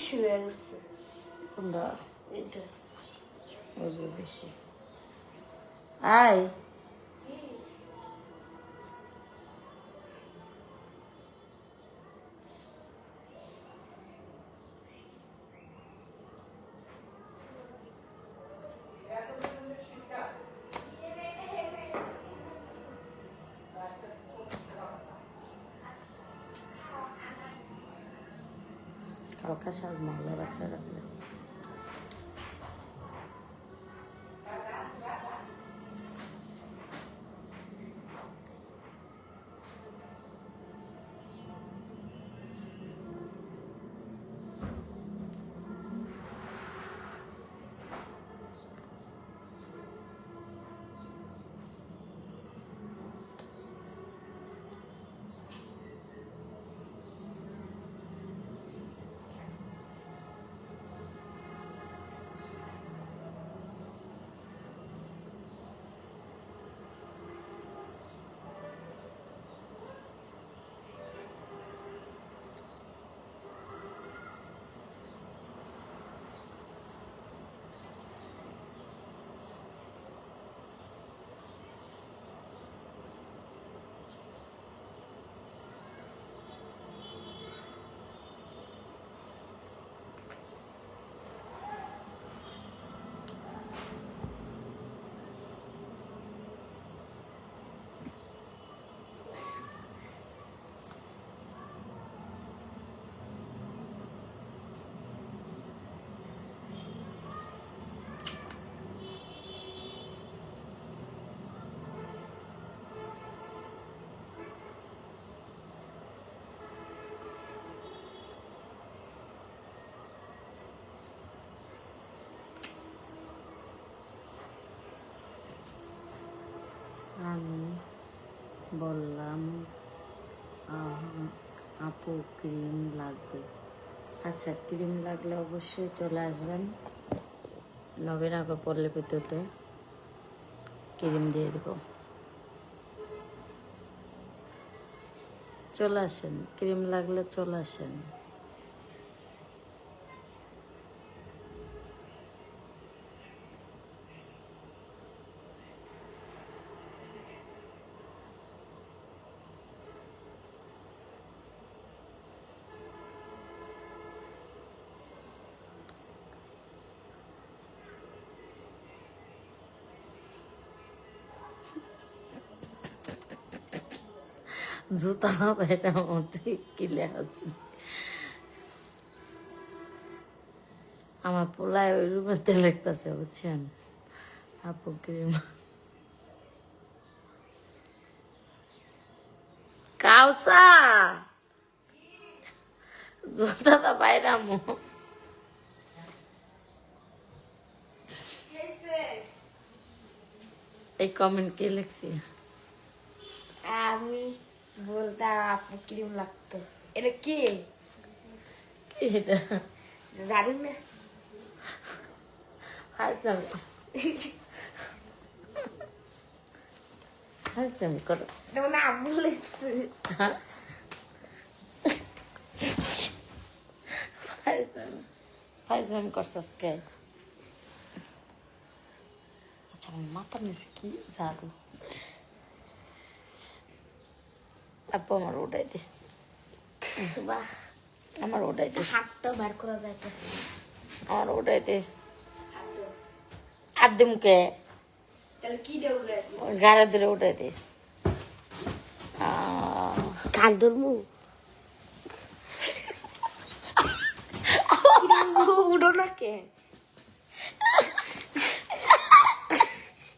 বেশি হয়ে গেছে। কোনটা? এটা ওই বেশি। আয় কালকা সাজ মহলা বাচ্চা রাখলে আমি বললাম আপু ক্রিম লাগবে। আচ্ছা, ক্রিম লাগলে অবশ্যই চলে আসবেন। নবীন আপা পড়লে ভিতরতে ক্রিম দিয়ে দেব। চলে আসেন, ক্রিম লাগলে চলে আসেন। জুতা বাইরের মধ্যে কিলে আছে। আমার পোলায় ওই রুমেতে লেখতেছে, বুঝছেন? আপু ক্রিম কাউসা জুতাটা বাইরে মো। এই কমেন্ট কে লিখছি? আমি বলতাম আপু ক্রিম লাগতো। এটা কি? এটা জানি না। হাজতামি করো। যেমন আব্বু লিখছে। ফাইজলামি করছস কে? আচ্ছা, আমার মাথার নিচে কি জাদু? আপু আমার ওটাই দে, বাহ, আমার ওটাই দে, হাতটা বার করা যায় তো। আমার ওটাই দে। হাতটা আদিমকে তাহলে কি দেবো? গাড়ি ধরে উঠাই দে। কাল ধরবো? উঠো না কে?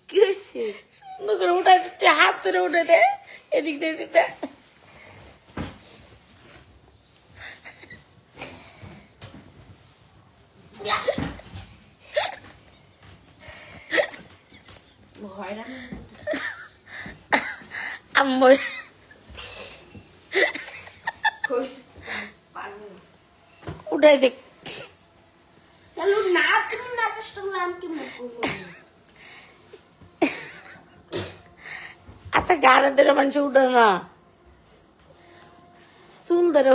কি হয়েছে? সুন্দর করে উঠাই দিতে, হাত ধরে উঠে দে, এদিক দিয়ে দিতে। হয়রান আম্মু উঠাই দে। তাহলে না, তুমি না কষ্ট করলে আমি কি মুখ করবো? আচ্ছা, গাড়ি ধরে মানুষ উঠে না, চুল ধরে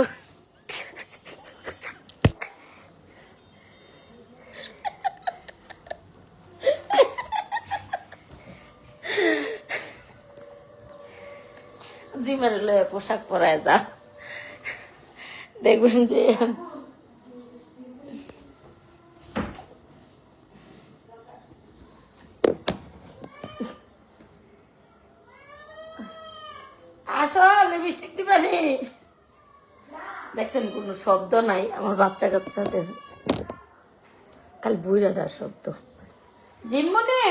জিমের লয়ে পোশাক পরায় যা, দেখবেন যে আসো লিপস্টিক দিবানি। দেখছেন কোনো শব্দ নাই আমার বাচ্চা কাচ্চাদের, খালি বুইরাটার শব্দ। জিম্মনে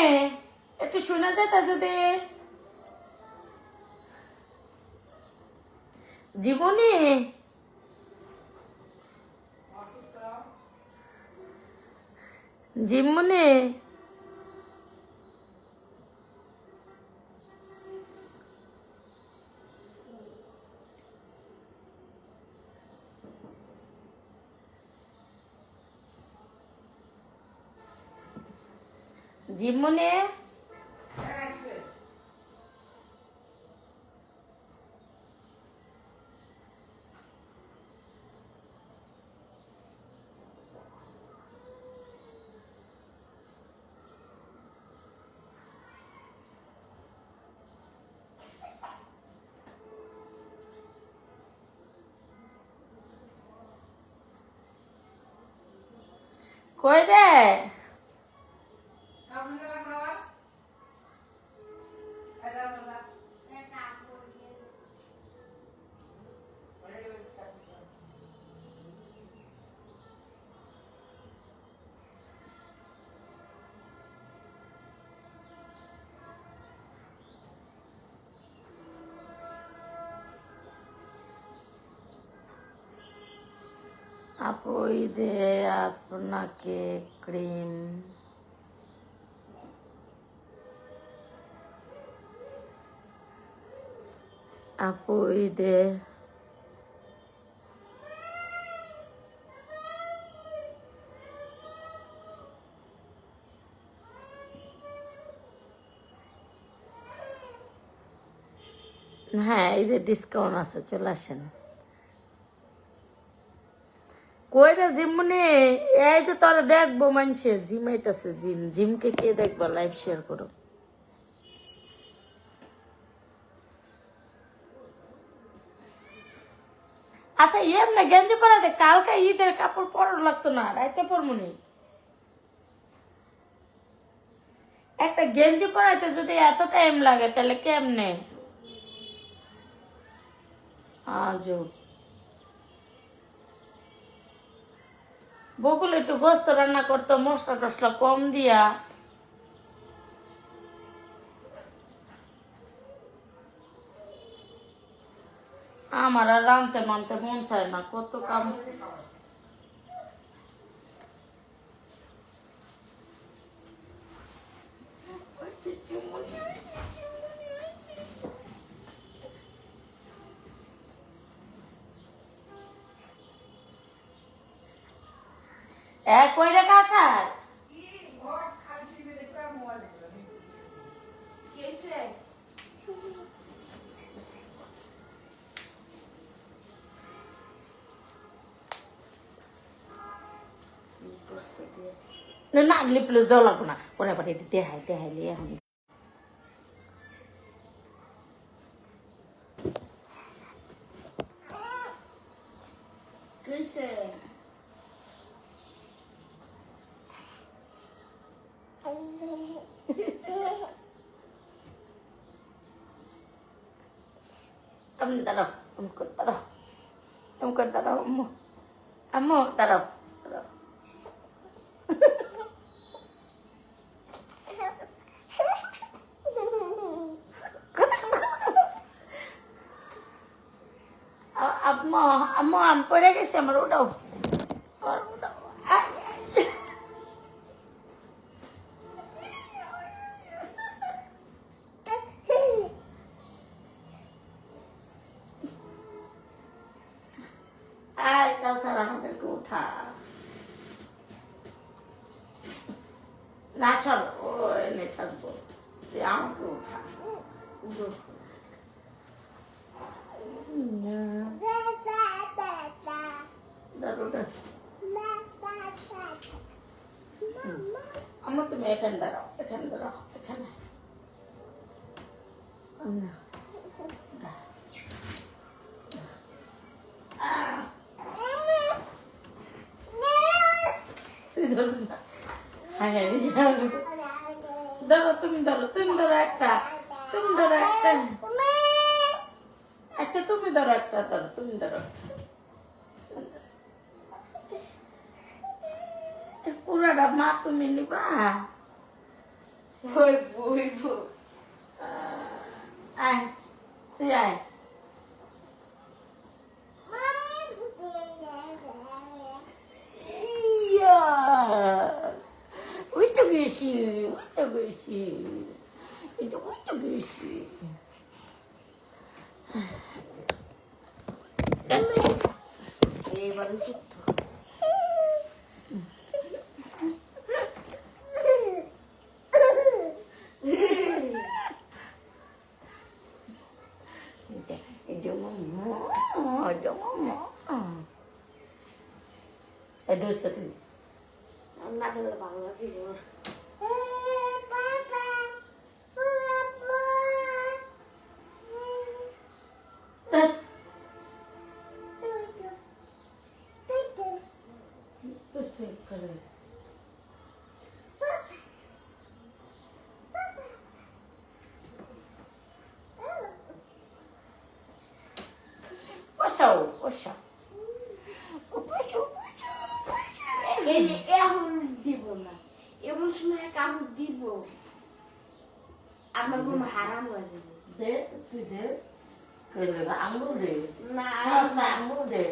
একটু শোনা যায় তা যদি জীবনে জিম্মনে জিম্মনে কই রে? আপু ঈদে আপনাকে ক্রিম আপু ঈদে হ্যাঁ ঈদের ডিসকাউন্ট আছে, চলে আসেন। কইরা জিমনে এই যে তোরা দেখবো মানুষে জিমাইতেছে, জিমকে কে দেখবো, লাইভ শেয়ার করো। আচ্ছা এমনি গেঞ্জি পরাতে কালকে ঈদের কাপড় পরার লাগতো না, রাইতে পরমুনি। একটা গেঞ্জি পরাইতে যদি এত টাইম লাগে তাহলে কেমনে? আজও বকুল একটু গোস্ত রান্না করতো মশলা টসলা কম দিয়া। আমার আর রানতে মানতে মন চায় না, কত কাম। কই রেখা স্যার না লিপলস দেওয়া লাগবো না, পরে পরে দেখাইতে হাইলে এখন কিসে আমি দাঁড়াও, আমি করে দাঁড়াও, আমি করে দাঁড়াও, আম্মু আম্মু দাঁড়াও দাঁড়াও। আম্মু আম্মু আমি পড়ে গেছি, আমার ওটাও আমার ওটাও। আয় কাউসার আমাদেরকে উঠা না, চল ও এনে থাকবো, তুই আমাকে উঠা। আমার তুমি এখানে দাঁড়াও, এখানে দাঁড়াও, এখানে ধরো না। হ্যাঁ ধরো, তুমি ধরো একটা, তুমি ধরো একটা। আচ্ছা তুমি ধরো একটা, ধরো তুমি ধরো। পুরাটা মা তুমি নিবা? আয় তুই আয়। ওইটা বেশি, ওইটা বেশি, এটা ওইটা বেশি। এবার ধরছো তুমি না ধরলে ভালো লাগে বসাও বসাও। এখন দিব না, এমন সময় কামড় দিব আমার ঘুম হারাম লাগে। দে তুই দে, আঙ্গুল দে না আঙ্গুল দে,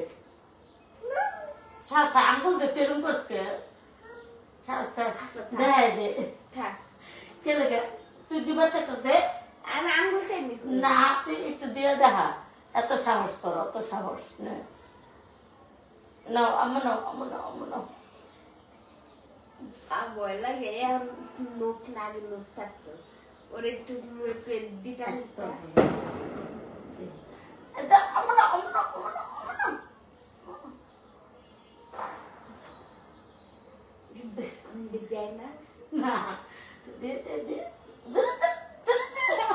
সাহসটা আঙ্গুল দে, তেরুন বসকে সাহসটা দে দে। থাক, কে লেগে তুই দিবার চেষ্টা দে। আমি আঙ্গুল চাইনি না তুই একটু দিয়ে দেখা, এত সাহস কর, অত সাহস না। নাও আমার নাও, আমার নাও, আমার নাও। ভয় লাগে, এখন লোক লাগে, লোক থাকতো ওর একটু দিতে আমার নাও, আমার নাও, আমার নাও, আমার নাও। দেয় না। না দে দে দে, চলো চলো চলো চলো।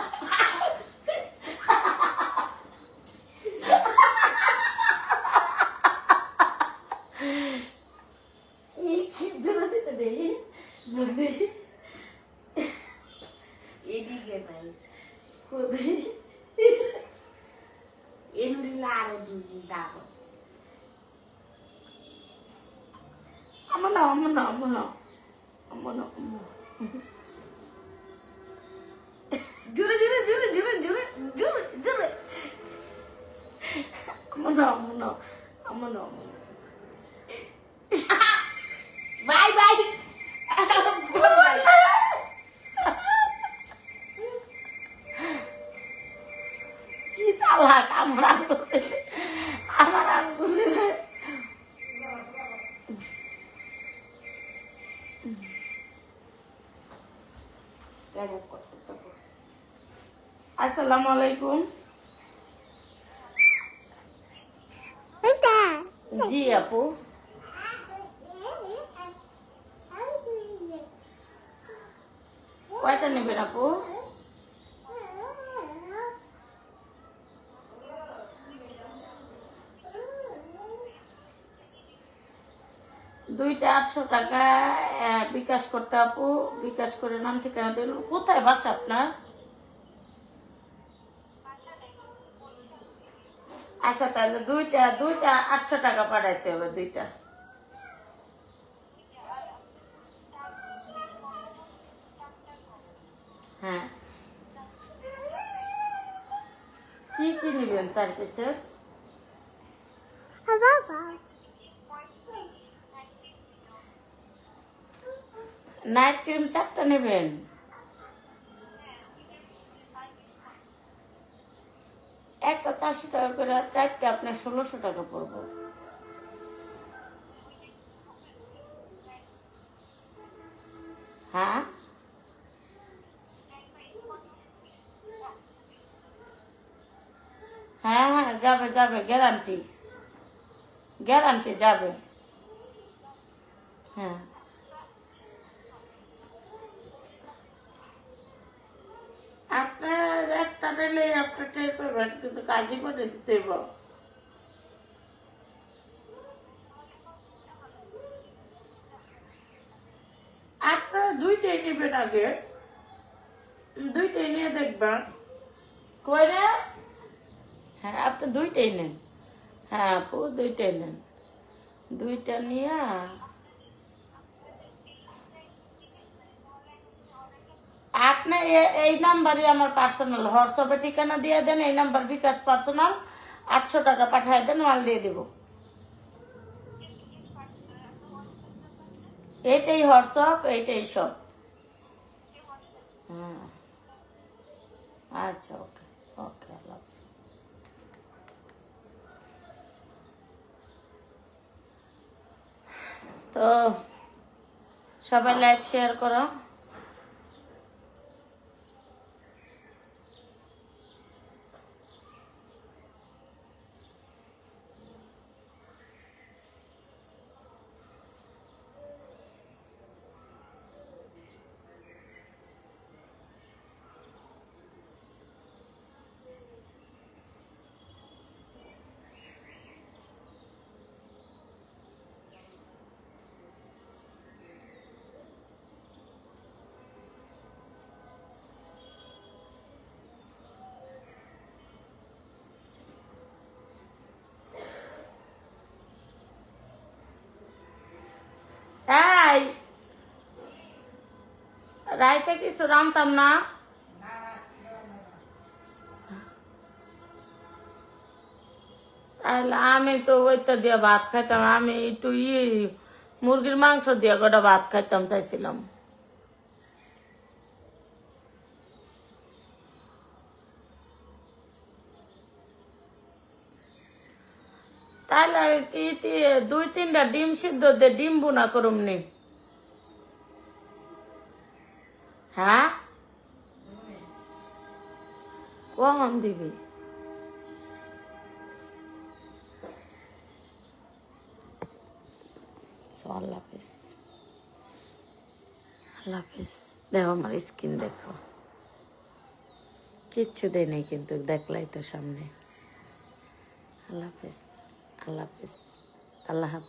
এদিকে নাই কোথায় এন্ডিলা আরো দুদিন দাও। আমার নাও, আমার নাও, আমার নাও, আমার নাও। জোরে জোরে জোরে জোরে জোরে জোরে জোরে আমার নাও, আমার নাও, আমার নাও। বাই বাই কি চালাক আমার আঙ্গুল দিলে, আমার আঙ্গুল দিলে। আসসালামু আলাইকুম। জি আপু, কয়টা নেবেন আপু? দুইটা 800 টাকা বিকাশ করতে আপু, বিকাশ করে নাম ঠিকানা দিল। কোথায় বাসা আপনার? আচ্ছা তাহলে দুইটা 800 টাকা পাঠাইতে হবে, দুইটা। হ্যাঁ কি কি নিবেন 4 পিসের? নাইট ক্রিম 4টা নেবেন? একটা 400 টাকা করে, 4টা আপনার 1600 টাকা পড়বো। হ্যাঁ হ্যাঁ হ্যাঁ যাবে যাবে, গ্যারান্টি, গ্যারান্টি যাবে। হ্যাঁ আপনার একটা দিলে আপনার টের পাবেন, কিন্তু কাজই করে দিতে হবে। দুইটাই নিবেন আগে, দুইটাই নিয়ে দেখবেন। কই রে? হ্যাঁ আপনি দুইটাই নেন। হ্যাঁ আপু দুইটাই নেন, দুইটা নিয়ে আপনি এই নাম্বারই আমার পার্সোনাল, হোয়াটসঅ্যাপে ঠিকানা দিয়ে দেন, এই নাম্বার বিকাশ পার্সোনাল, 800 টাকা পাঠিয়ে দেন, মাল দিয়ে দেব। এইটাই হোয়াটসঅ্যাপ, এইটাই সব। হ্যাঁ আচ্ছা ওকে ওকে, আল্লাহ হাফেজ। তো সবাই লাইভ শেয়ার করো। এই রাইতে কিছু রামতাম না, তাহলে আমি তো ওইটা দিয়ে ভাত খাইতাম, আমি একটু মুরগির মাংস দিয়ে গোটা ভাত খাইতাম চাইছিলাম। তাহলে কি 2-3টা ডিম সিদ্ধ দিয়ে ডিম বুনা করুম নি? হ্যাঁ কখন দিবি? আল্লাহ হাফিজ, আল্লাহ হাফিজ। দেখো আমার স্কিন দেখো, কিচ্ছু দেয় নাই কিন্তু দেখলাই তো সামনে। আল্লাহ হাফিজ, আল্লাহ হাফিজ, আল্লাহ হাফিজ।